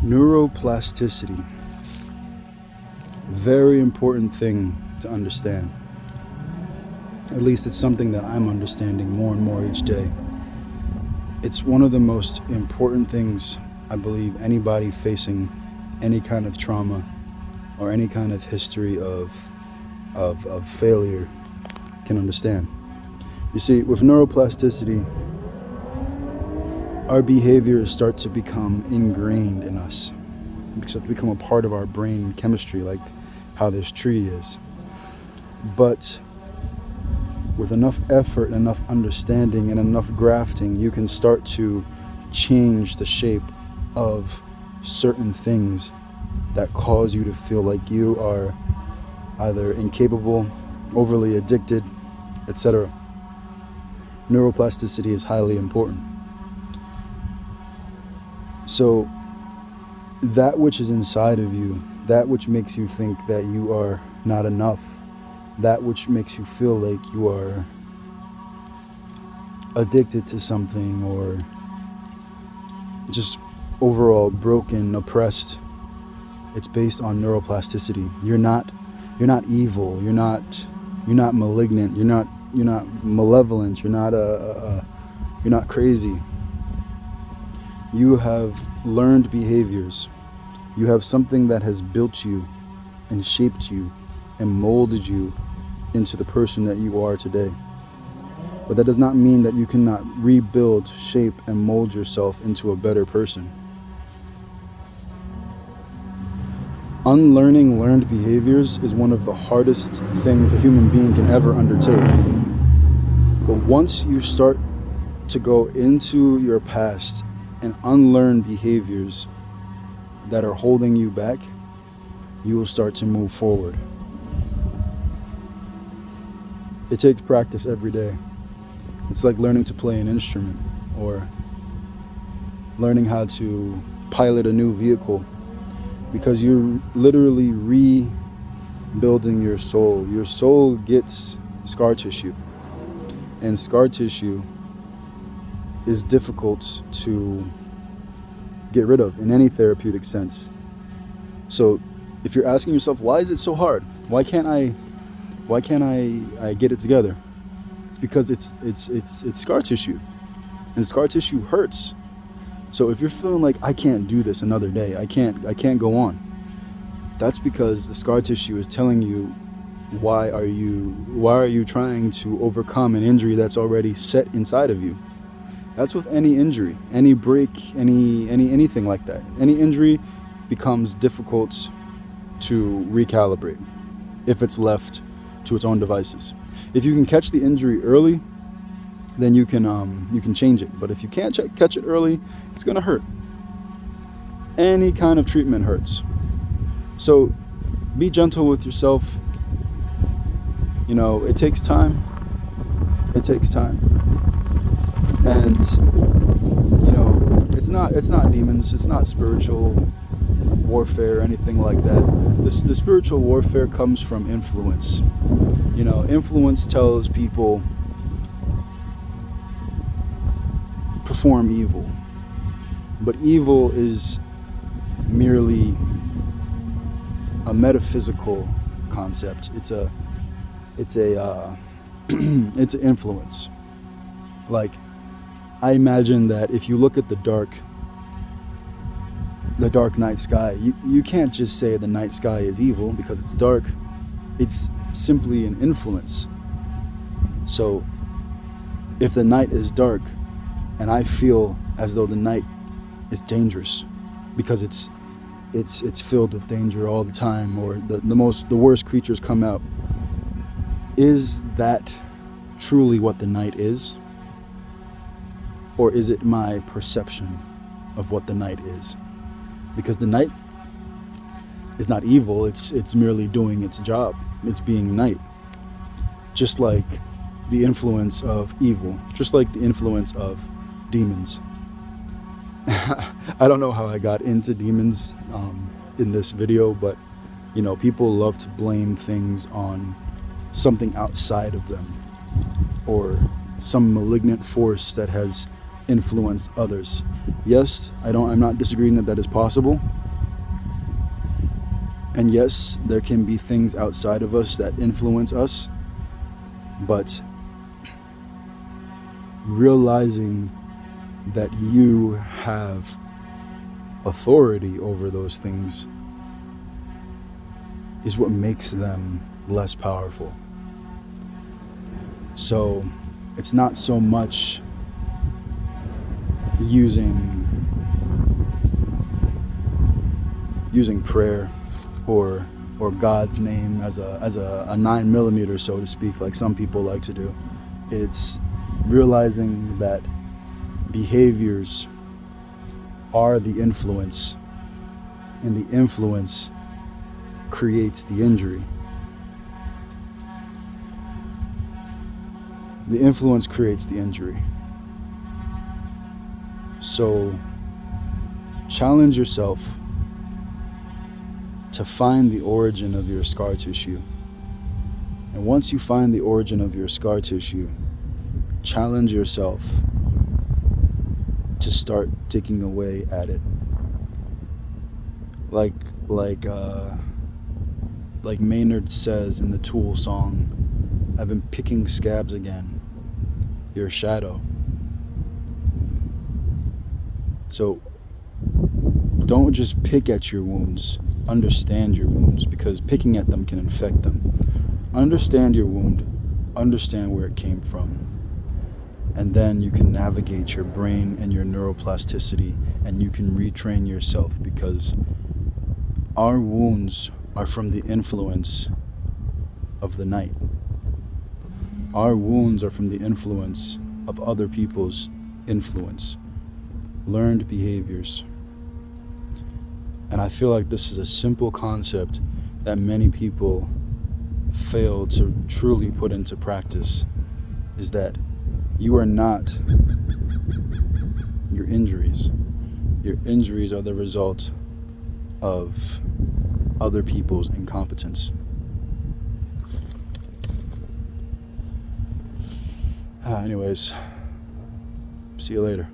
Neuroplasticity. Very important thing to understand. At least it's something that I'm understanding more and more each day. It's one of the most important things I believe anybody facing any kind of trauma or any kind of history of failure can understand. You see, with neuroplasticity, our behaviors start to become ingrained in us. They start to become a part of our brain chemistry, like how this tree is. But with enough effort and enough understanding and enough grafting, you can start to change the shape of certain things that cause you to feel like you are either incapable, overly addicted, etc. Neuroplasticity is highly important. So that which is inside of you, that which makes you think that you are not enough, that which makes you feel like you are addicted to something or just overall broken, oppressed, it's based on neuroplasticity. You're not evil, you're not malignant, you're not malevolent, you're not crazy. You have learned behaviors. You have something that has built you and shaped you and molded you into the person that you are today. But that does not mean that you cannot rebuild, shape, and mold yourself into a better person. Unlearning learned behaviors is one of the hardest things a human being can ever undertake. But once you start to go into your past and unlearn behaviors that are holding you back, you will start to move forward. It takes practice every day. It's like learning to play an instrument or learning how to pilot a new vehicle, because you're literally rebuilding your soul. Your soul gets scar tissue, and scar tissue is difficult to get rid of in any therapeutic sense. So if you're asking yourself, why is it so hard? Why can't I get it together? It's because it's scar tissue, and scar tissue hurts. So if you're feeling like I can't do this another day, I can't go on, that's because the scar tissue is telling you why are you trying to overcome an injury that's already set inside of you. That's with any injury, any break, anything like that. Any injury becomes difficult to recalibrate if it's left to its own devices. If you can catch the injury early, then you can change it. But if you can't catch it early, it's gonna hurt. Any kind of treatment hurts. So be gentle with yourself. You know, it takes time. It takes time. And you know, it's not demons, it's not spiritual warfare or anything like that. The spiritual warfare comes from influence. You know, influence tells people perform evil, but evil is merely a metaphysical concept. It's an influence. Like, I imagine that if you look at the dark night sky, you can't just say the night sky is evil because it's dark. It's simply an influence. So if the night is dark and I feel as though the night is dangerous because it's filled with danger all the time, or the worst creatures come out, is that truly what the night is? Or is it my perception of what the night is? Because the night is not evil, it's merely doing its job. It's being night. Just like the influence of evil, just like the influence of demons. I don't know how I got into demons in this video, but you know, people love to blame things on something outside of them, or some malignant force that has influence others. Yes, I'm not disagreeing that that is possible. And yes, there can be things outside of us that influence us, but realizing that you have authority over those things is what makes them less powerful. So it's not so much using prayer or God's name as a 9mm, so to speak, like some people like to do. It's realizing that behaviors are the influence, and the influence creates the injury. The influence creates the injury. So challenge yourself to find the origin of your scar tissue. And once you find the origin of your scar tissue, challenge yourself to start digging away at it. Like Maynard says in the Tool song, I've been picking scabs again, your shadow. So don't just pick at your wounds, understand your wounds, because picking at them can infect them. Understand your wound, understand where it came from, and then you can navigate your brain and your neuroplasticity, and you can retrain yourself, because our wounds are from the influence of the night. Our wounds are from the influence of other people's influence, learned behaviors. And I feel like this is a simple concept that many people fail to truly put into practice, is that you are not your injuries. Your injuries are the result of other people's incompetence. Anyways, see you later.